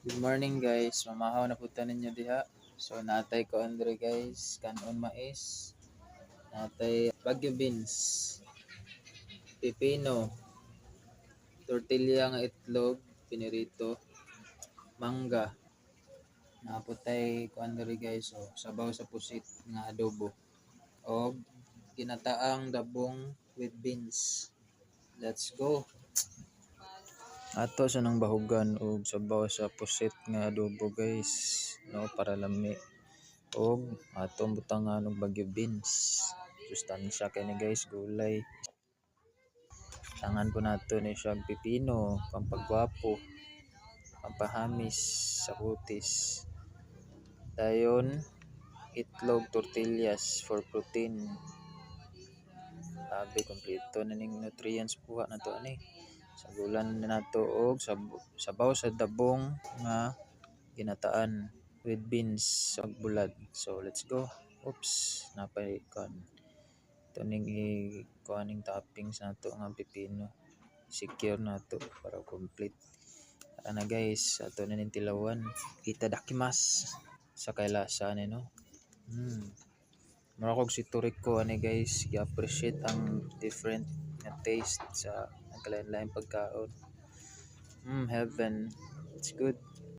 Good morning guys, mamahaw na punta ninyo diha. So natay ko Andre guys, kanon mais, natay bagyo beans, pipino, tortilla nga itlog, pinirito, mangga. Naputay ko Andre guys, so sabaw sa pusit nga adobo. O ginataang dabong with beans. Let's go. Ato sa nang bahugan og sabaw sa pusit nga adobo guys, no, para lami. Og atong butangan og bagyo beans. Sustansya kay ni guys, gulay. Tangan po nato ni siya pipino, pampagwapo, pampahamis sa kutis. Dayon itlog, tortillas for protein. Sabi kompleto na ning nutrients buha na to ani. Sagulan na nato og sabaw sa dabong nga ginataan with beans sa bulad. So let's go. Oops, napay kan. Ito ning kuaning toppings nato nga pipino. Secure nato para complete. Ana guys, ato na ning tilawan. Itadakimasu sa kailasa ni no. Mura kog si Toriko ani guys, i-appreciate ang different nga taste sa ang kalain-lain pagkaon. Heaven. It's good.